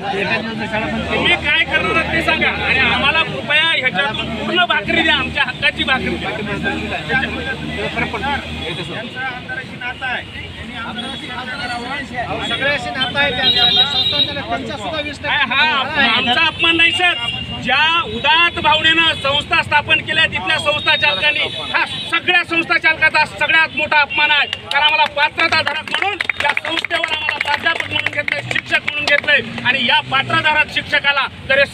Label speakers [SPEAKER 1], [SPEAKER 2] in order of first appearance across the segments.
[SPEAKER 1] तुम्ही काय करणार ते सांगा आणि आम्हाला कृपया ह्याच्यातून पूर्ण भाकरी द्या, आमच्या हक्काची भाकरी द्या.
[SPEAKER 2] सगळ्याशी नातं आहे त्यांचा सुद्धा 20%
[SPEAKER 1] हा आमचा अपमान नाही सर. ज्या उदात्त भावनेनं संस्था स्थापन केल्या तिथल्या संस्था चालकांनी हा सगळ्या संस्था चालकाचा सगळ्यात मोठा अपमान आहे. कारण आम्हाला पात्रताधारक म्हणून या संस्थेवर आम्हाला प्राध्यापक म्हणून घेतलंय, शिक्षक म्हणून घेतलंय आणि या पात्रधारक शिक्षकाला जर हे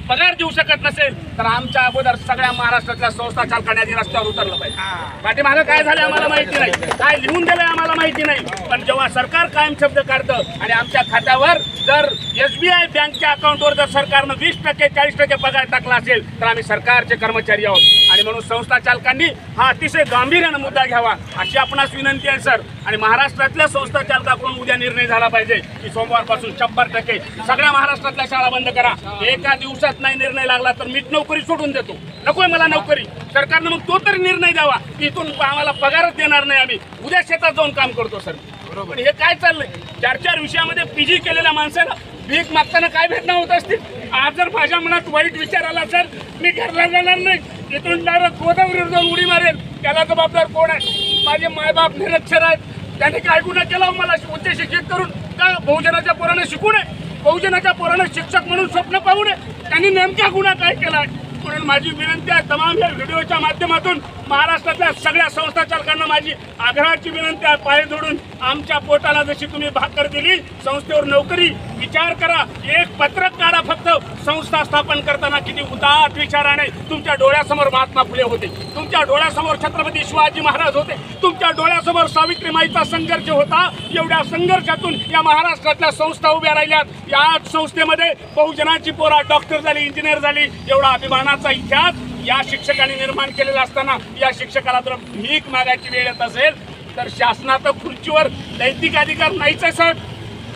[SPEAKER 1] पगार देऊ शकत नसेल तर आमच्या अगोदर सगळ्या महाराष्ट्रातल्या संस्था चालकांनी आधी रस्त्यावर उतरलं पाहिजे. पाठीमागं काय झालं आम्हाला माहिती नाही, काय लिहून दिलंय आम्हाला माहिती नाही, पण जेव्हा सरकार कायम शब्द काढतं आणि आमच्या खात्यावर जर SBI बँकच्या अकाउंटवर जर सरकारनं 20% 40% पगार टाकला असेल तर आम्ही सरकारचे कर्मचारी आहोत आणि म्हणून संस्था चालकांनी हा अतिशय गांभीर्यानं मुद्दा घ्यावा अशी आपणास विनंती आहे सर. आणि महाराष्ट्रातल्या संस्था चालकाकडून उद्या निर्णय झाला पाहिजे की सोमवारपासून 100% सगळ्या महाराष्ट्रातल्या शाळा बंद करा. एका दिवसात नाही निर्णय लागला तर मी नोकरी सोडून देतो, नकोय मला नोकरी. सरकारनं मग तो तरी निर्णय द्यावा की इथून आम्हाला पगारच देणार नाही, आम्ही उद्या शेतात जाऊन काम करतो सर. पण हे काय चाललंय? 4 विषयामध्ये PG केलेल्या माणसाला भीक मागताना काय भेटणं होत असतील. आज जर माझ्या मनात वाईट विचार आला सर, मी घरला जाणार नाही, इथून डायरेक्ट गोदावरीवर जाऊन उडी मारेल. त्याला जबाबदार कोण आहे? माझे मायबाप निरक्षर आहेत, त्यांनी काय गुन्हा केला मला उच्च शिक्षित करून? का बहुजनाच्या पोरानं शिकू नये? बहुजनाच्या पोरानं शिक्षक म्हणून स्वप्न पाहू नये? त्यांनी नेमका गुन्हा काय केला? म्हणून माझी विनंती आहे तमाम या व्हिडिओच्या माध्यमातून महाराष्ट्रातल्या सगळ्या संस्था चालकांना माझी आग्रहाची विनंती आहे, पाय जोडून आमच्या पोटाला जशी तुम्ही भाकर दिली संस्थेवर नोकरी विचार करा. एक पत्रक काढा फक्त. संस्था स्थापन करताना किती उदात्त विचाराने तुमच्या डोळ्यासमोर महात्मा फुले होते, तुमच्या डोळ्यासमोर छत्रपती शिवाजी महाराज होते, तुमच्या डोळ्यासमोर सावित्रीमाईचा संघर्ष होता. एवढ्या संघर्षातून या महाराष्ट्रातल्या संस्था उभ्या राहिल्यात. या संस्थेमध्ये बहुजनाची पोरा डॉक्टर झाली, इंजिनियर झाली. एवढा अभिमानाचा इतिहास या शिक्षकांनी निर्माण केलेला असताना या शिक्षकाला जर भीक मागायची वेळ येत असेल तर शासनाचा खुर्चीवर नैतिक अधिकार नाहीच आहे सर.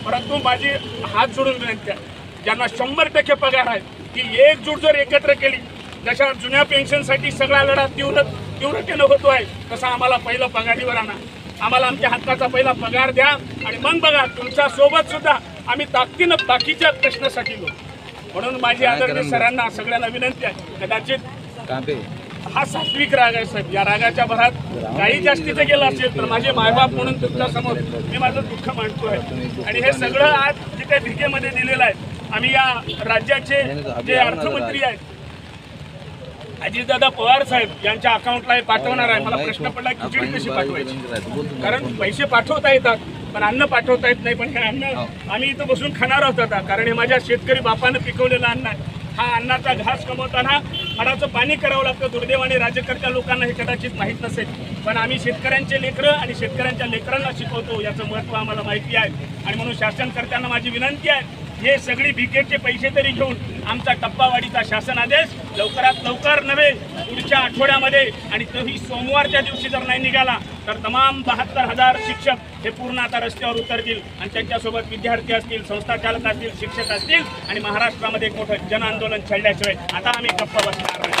[SPEAKER 1] परंतु माझी हात जोडून विनंती आहे, ज्यांना 100% पगार आहे ती एकजूट जर एकत्र केली, जशा जुन्या पेन्शनसाठी सगळा लढा तीव्रतेनं होतो आहे तसा आम्हाला पहिलं पगारीवर आणा. आम्हाला आमच्या हक्काचा पहिला पगार द्या आणि मग बघा तुमच्या सोबत सुद्धा आम्ही ताकदीनं बाकीच्या प्रश्नासाठी घेऊ. म्हणून माझी आदरणीय सरांना सगळ्यांना विनंती आहे, कदाचित हा सात्विक राग आहे साहेब, या रागाच्या भरात काही जास्तीचं गेलं असेल तर माझे मायबाप म्हणून तुमच्या समोर मी माझं दुःख मांडतोय. आणि हे सगळं आज जे काही भिकेमध्ये दिलेलं आहे, आम्ही या राज्याचे जे अर्थमंत्री आहेत अजितदादा पवार साहेब यांच्या अकाउंटला हे पाठवणार आहे. मला प्रश्न पडला खिचडी कशी पाठवायची, कारण पैसे पाठवता येतात पण अन्न पाठवता येत नाही. पण हे अन्न आम्ही इथं बसून खाणार आहोत आता, कारण हे माझ्या शेतकरी बापानं पिकवलेलं अन्न आहे. हा अन्नाचा घास कमवताना हाडाचं पाणी करावं लागतं. दुर्दैवाने राज्यकर्त्या लोकांना हे कदाचित माहीत नसेल, पण आम्ही शेतकऱ्यांचे लेकरं आणि शेतकऱ्यांच्या लेकरांना शिकवतो, याचं महत्त्व आम्हाला माहिती आहे. आणि म्हणून शासनकर्त्यांना माझी विनंती आहे, हे सगळी भिकेचे पैसे तरी घेऊन आमचा टप्पावाढीचा शासन आदेश लवकरात लवकर नव्हे पुढच्या आठवड्यामध्ये, आणि तोही सोमवारच्या दिवशी जर नाही निघाला तर तमाम 72,000 शिक्षक हे पूर्ण आता रस्त्यावर उतरतील आणि त्यांच्यासोबत विद्यार्थी असतील, संस्था चालक असतील, शिक्षक असतील आणि महाराष्ट्रामध्ये एक मोठं जन आंदोलन छेडल्याशिवाय आता आम्ही गप्पा बसणार नाही.